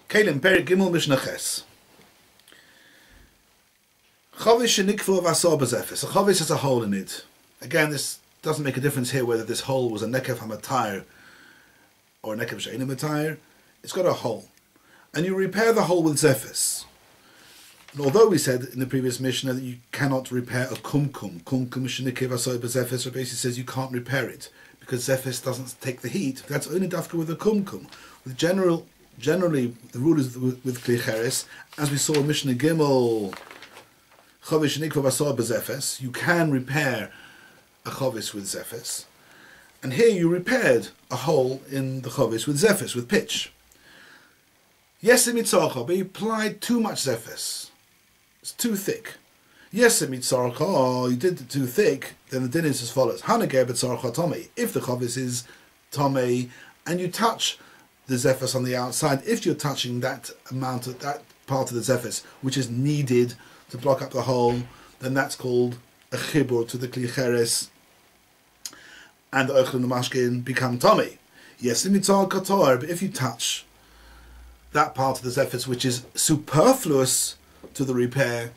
Kלים, Perik Gimel, Mishnah Ches. Chavis shenikfu v'asor b'zefes. A chavis has a hole in it. Again, this doesn't make a difference here whether this hole was a nekev hamatayr or a nekev she'einu matayr. It's got a hole. And you repair the hole with zefes. And although we said in the previous Mishnah that you cannot repair a kumkum shenikfu v'asor b'zefes, Rabbi Yossi says you can't repair it because zefes doesn't take the heat. That's only dafka with a kumkum. With generally, the rule is with kli cheres, as we saw in Mishnah Gimel, chavis shenikfu v'asor b'zefes, you can repair a chavis with zefes. And here you repaired a hole in the chavis with zefes, with pitch. Yes, but you applied too much zefes. It's too thick. Yes, you did it too thick, then the din is as follows. Hanageh b'tzarcha tomei. If the chavis is tomei, and you touch the zefes on the outside, if you're touching that amount of that part of the zefes which is needed to block up the hole, then that's called a chibur to the kli cheres, and the ochel mashkin become tomei. Yes, but if you touch that part of the zefes which is superfluous to the repair,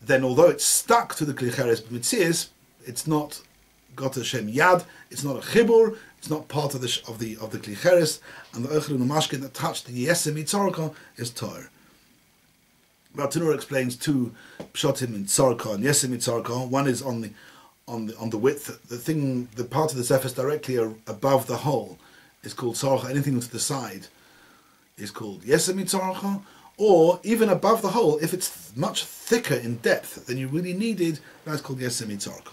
then although it's stuck to the kli cheres b'mitzias, it's not got a shem yad, it's not a chibur, it's not part of the kli cheres, and the ochel mashkin that touched the yesem mitzorka is tor. Tanur explains two pshatim in tzorka and yesem mitzorka. One is on the width, the part of the zefes directly above the hole is called tzorka. Anything to the side is called yesem mitzorka. Or even above the hole, if it's much thicker in depth than you really needed, that's called yesem mitzorka.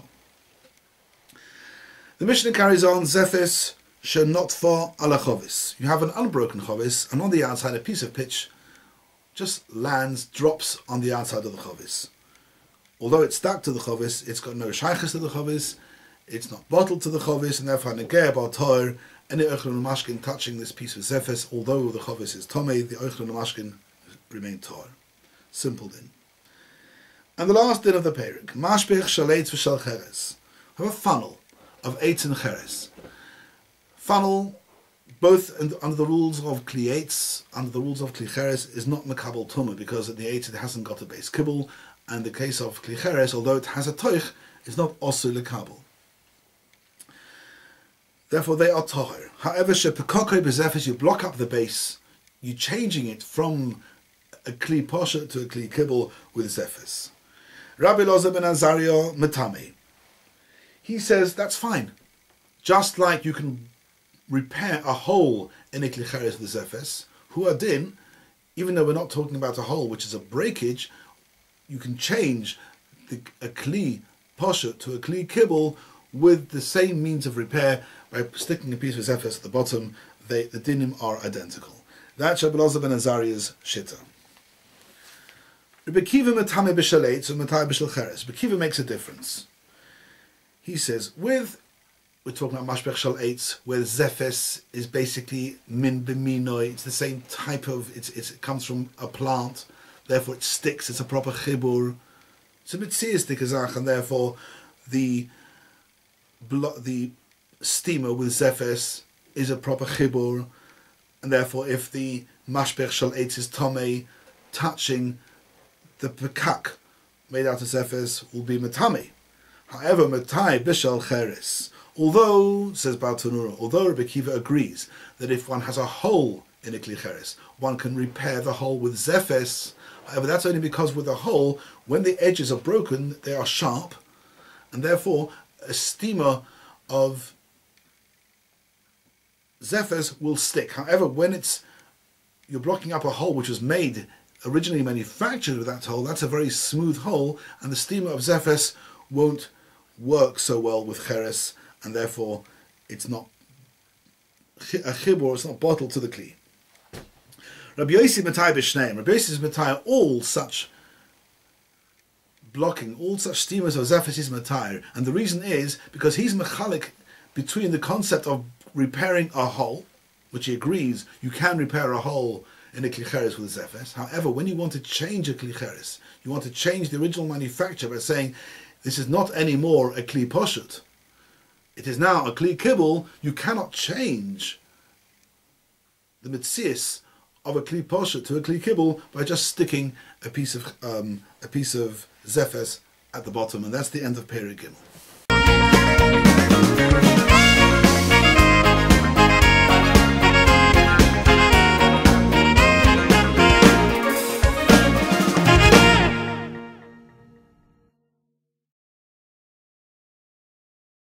The Mishnah carries on, zefes shenotfa ala chovis. You have an unbroken chovis, and on the outside a piece of pitch just drops on the outside of the chovis. Although it's stuck to the chovis, it's got no shaychus to the chovis, it's not bottled to the chovis, and therefore negeh bar tor, any ochel mashkin touching this piece of zefes, although the chovis is tomei, the ochel mashkin remain tor. Simple din. And the last din of the perik, mashbech shaleitz v'shal cheres. Have a funnel of eitz and cheres. Funnel, both under the rules of kli eitz, under the rules of kli cheres, is not mekabel tumah, because at the eitz it hasn't got a base kibble, and the case of kli cheres, although it has a toich, is not osu lekabel. Therefore they are toher. However, shepekokoi bezefes, you block up the base, you're changing it from a kli posha to a kli kibble with zefes. Rabbi Loza ben Azaria metame. He says that's fine. Just like you can repair a hole in a kli cheres with zefes, huadin, even though we're not talking about a hole which is a breakage, you can change a kli posha to a kli kibble with the same means of repair by sticking a piece of zefes at the bottom. The dinim are identical. That's Rabbi Loza ben Azaria's shitta. Rabbi Kiva metame b'shaleitz and metame b'shal cheres. Rabbi Kiva makes a difference. He says, we're talking about mashbech shal eitz, where zefes is basically min b'minoi. It's the same type of, it comes from a plant, therefore it sticks, it's a proper chibur. It's a mitzias dikazach, and therefore the steamer with zefes is a proper chibur, and therefore if the mashbech shal eitz is tomei, touching the pekak made out of zefes will be metame. However, metai bishal cheres. Although, says Baal Tanura, although Rabbi Kiva agrees that if one has a hole in a kli cheres, one can repair the hole with zefes. However, that's only because with a hole, when the edges are broken, they are sharp, and therefore a steamer of zefes will stick. However, when you're blocking up a hole which was made, originally manufactured with that hole, that's a very smooth hole, and the steamer of zefes won't work so well with cheres, and therefore it's not a chibur, it's not bottled to the kli. Rabbi Yossi metai b'shneim. Rabbi Yossi is metai all such blocking, all such steamers of zefes is metai, and the reason is because he's mechalik between the concept of repairing a hole, which he agrees you can repair a hole in a kli cheres with zefes. However, when you want to change a kli cheres, you want to change the original manufacture by saying this is not anymore a kli poshut, it is now a kli kibble. You cannot change the mitzias of a kli poshet to a kli kibble by just sticking a piece of zephes at the bottom, and that's the end of Perek Gimel.